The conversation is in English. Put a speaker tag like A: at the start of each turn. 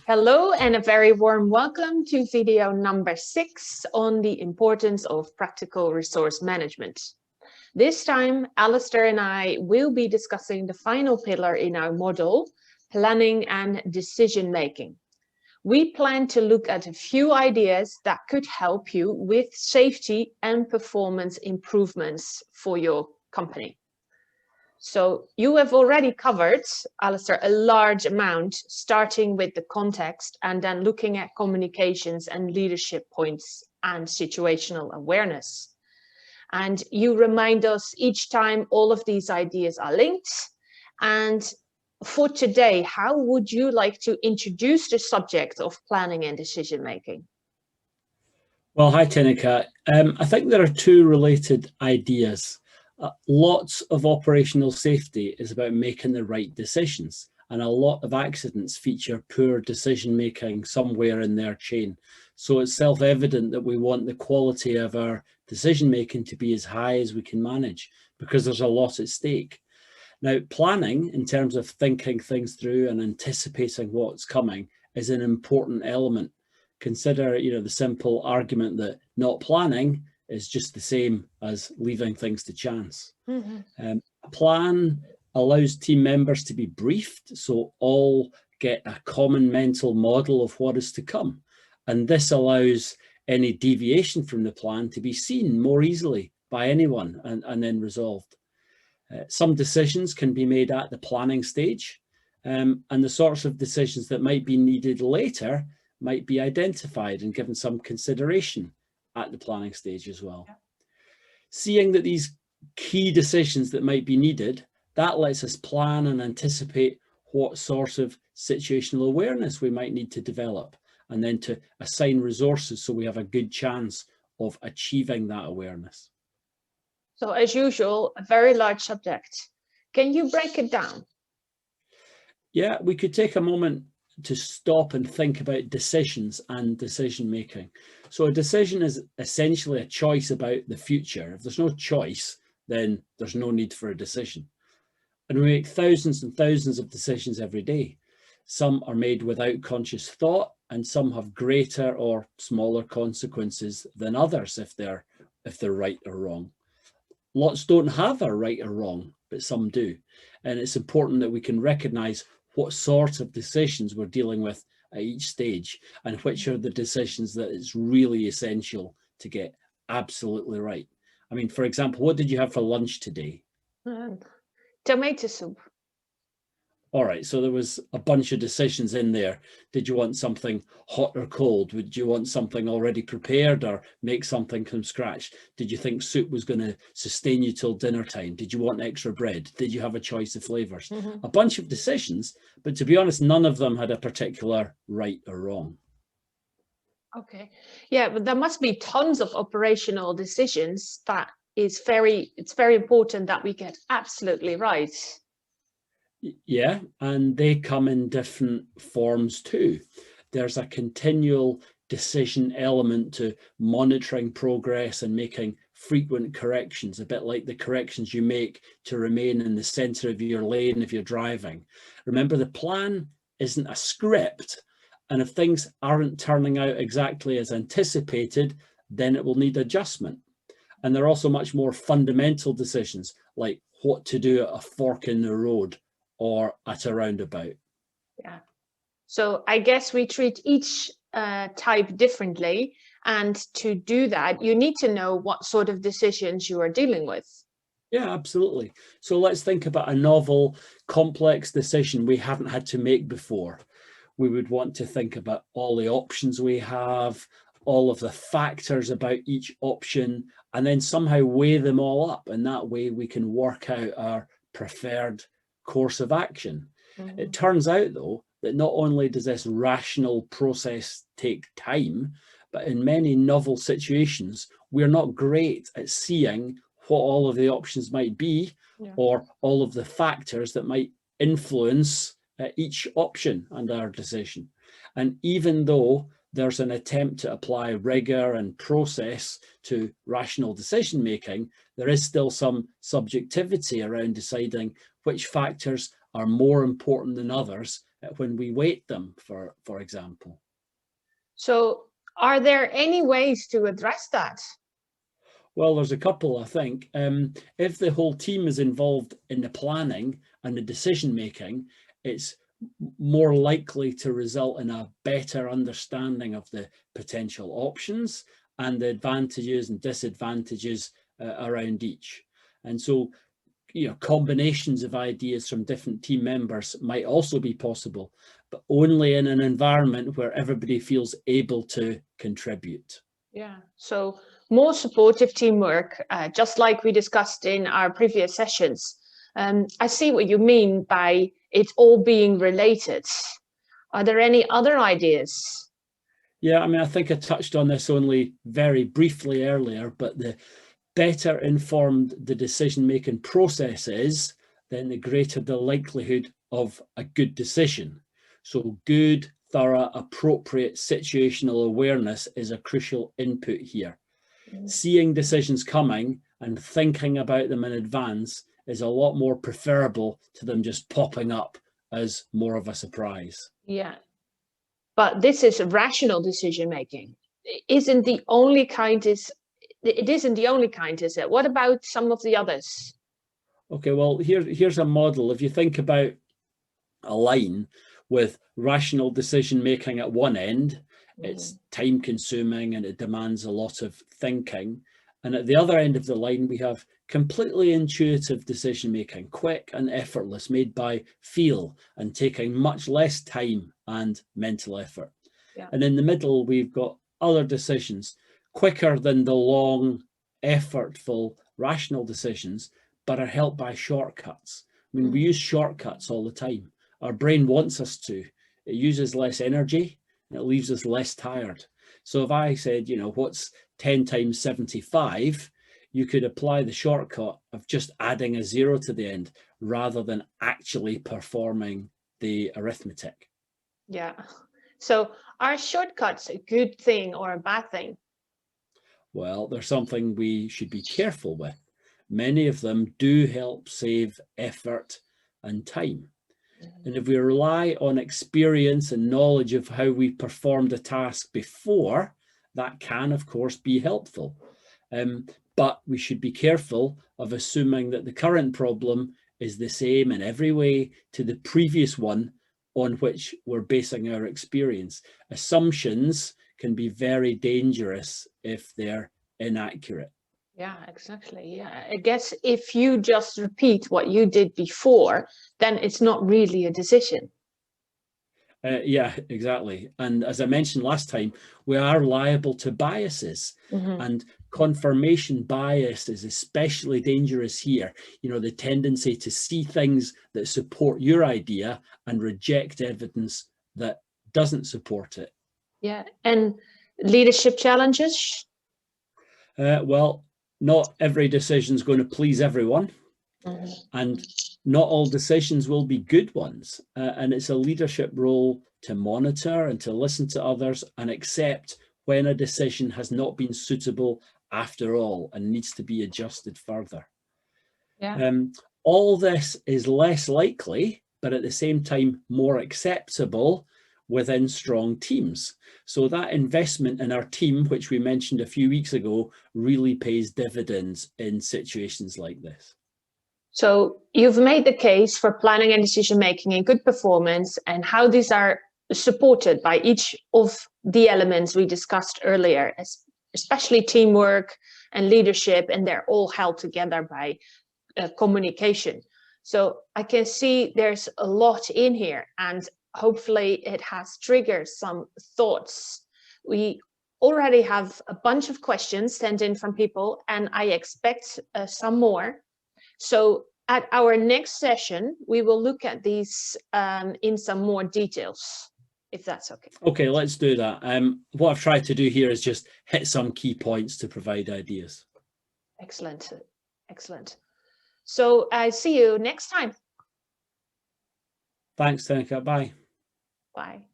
A: Hello and a very warm welcome to video number 6 on the importance of practical resource management. This time, Alasdair and I will be discussing the final pillar in our model, planning and decision making. We plan to look at a few ideas that could help you with safety and performance improvements for your company. So you have already covered, Alasdair, a large amount, starting with the context and then looking at communications and leadership points and situational awareness. And you remind us each time all of these ideas are linked. And for today, how would you like to introduce the subject of planning and decision making?
B: Well, hi, Tineke. I think there are two related ideas. Lots of operational safety is about making the right decisions, and a lot of accidents feature poor decision making somewhere in their chain. So it's self-evident that we want the quality of our decision making to be as high as we can manage, because there's a lot at stake. Now, planning in terms of thinking things through and anticipating what's coming is an important element. Consider, the simple argument that not planning is just the same as leaving things to chance. A plan allows team members to be briefed, so all get a common mental model of what is to come. And this allows any deviation from the plan to be seen more easily by anyone and then resolved. Some decisions can be made at the planning stage, and the sorts of decisions that might be needed later might be identified and given some consideration at the planning stage as well. Yeah. Seeing that these key decisions that might be needed, that lets us plan and anticipate what sort of situational awareness we might need to develop, and then to assign resources so we have a good chance of achieving that awareness.
A: So as usual, a very large subject. Can you break it down?
B: Yeah, we could take a moment to stop and think about decisions and decision making. So a decision is essentially a choice about the future. If there's no choice, then there's no need for a decision. And we make thousands and thousands of decisions every day. Some are made without conscious thought, and some have greater or smaller consequences than others if they're right or wrong. Lots don't have a right or wrong, but some do. And it's important that we can recognize what sort of decisions we're dealing with at each stage, and which are the decisions that it's really essential to get absolutely right. I mean, for example, what did you have for lunch today?
A: Tomato soup.
B: All right, so there was a bunch of decisions in there. Did you want something hot or cold? Would you want something already prepared or make something from scratch? Did you think soup was going to sustain you till dinner time? Did you want extra bread? Did you have a choice of flavors? A bunch of decisions, but to be honest, none of them had a particular right or wrong.
A: Okay, yeah, but there must be tons of operational decisions that it's very important that we get absolutely right.
B: Yeah, and they come in different forms too. There's a continual decision element to monitoring progress and making frequent corrections, a bit like the corrections you make to remain in the center of your lane if you're driving. Remember, the plan isn't a script, and if things aren't turning out exactly as anticipated, then it will need adjustment. And there are also much more fundamental decisions, like what to do at a fork in the road or at a roundabout.
A: Yeah. So I guess we treat each type differently. And to do that, you need to know what sort of decisions you are dealing with.
B: Yeah, absolutely. So let's think about a novel, complex decision we haven't had to make before. We would want to think about all the options we have, all of the factors about each option, and then somehow weigh them all up. And that way we can work out our preferred course of action. It turns out, though, that not only does this rational process take time, but in many novel situations, we're not great at seeing what all of the options might be, or all of the factors that might influence each option and our decision. And even though there's an attempt to apply rigor and process to rational decision making, there is still some subjectivity around deciding which factors are more important than others when we weight them, for example.
A: So are there any ways to address that?
B: Well, there's a couple, I think. If the whole team is involved in the planning and the decision making, it's more likely to result in a better understanding of the potential options and the advantages and disadvantages around each. And so, combinations of ideas from different team members might also be possible, but only in an environment where everybody feels able to contribute.
A: Yeah, so more supportive teamwork, just like we discussed in our previous sessions. I see what you mean by it all being related. Are there any other ideas?
B: Yeah, I mean, I think I touched on this only very briefly earlier, but the better informed the decision-making process is, then the greater the likelihood of a good decision. So good, thorough, appropriate situational awareness is a crucial input here. Seeing decisions coming and thinking about them in advance is a lot more preferable to them just popping up as more of a surprise.
A: Yeah, but this is rational decision making. It isn't the only kind, is it? What about some of the others?
B: Okay, well, here's a model. If you think about a line with rational decision making at one end, it's time consuming and it demands a lot of thinking. And at the other end of the line, we have completely intuitive decision making, quick and effortless, made by feel and taking much less time and mental effort.
A: Yeah.
B: And in the middle, we've got other decisions, quicker than the long, effortful, rational decisions, but are helped by shortcuts. I mean, we use shortcuts all the time. Our brain wants us to. It uses less energy and it leaves us less tired. So if I said, what's 10 times 75, you could apply the shortcut of just adding a 0 to the end rather than actually performing the arithmetic.
A: Yeah. So are shortcuts a good thing or a bad thing?
B: Well, they're something we should be careful with. Many of them do help save effort and time. And if we rely on experience and knowledge of how we performed a task before, that can, of course, be helpful. But we should be careful of assuming that the current problem is the same in every way to the previous one on which we're basing our experience. Assumptions can be very dangerous if they're inaccurate.
A: Yeah, exactly. Yeah, I guess if you just repeat what you did before, then it's not really a decision.
B: Yeah, exactly. And as I mentioned last time, we are liable to biases, and confirmation bias is especially dangerous here. The tendency to see things that support your idea and reject evidence that doesn't support it.
A: Yeah, and leadership challenges?
B: Well, not every decision is going to please everyone, and not all decisions will be good ones. And it's a leadership role to monitor and to listen to others and accept when a decision has not been suitable after all and needs to be adjusted further.
A: Yeah.
B: All this is less likely, but at the same time more acceptable within strong teams. So that investment in our team, which we mentioned a few weeks ago, really pays dividends in situations like this.
A: So you've made the case for planning and decision making and good performance and how these are supported by each of the elements we discussed earlier, especially teamwork and leadership, and they're all held together by communication. So I can see there's a lot in here, and hopefully it has triggered some thoughts. We already have a bunch of questions sent in from people, and I expect some more. So at our next session, we will look at these in some more details, if that's okay.
B: Okay, let's do that. What I've tried to do here is just hit some key points to provide ideas.
A: Excellent, excellent. So I see you next time.
B: Thanks, Tenika. Bye.
A: Bye.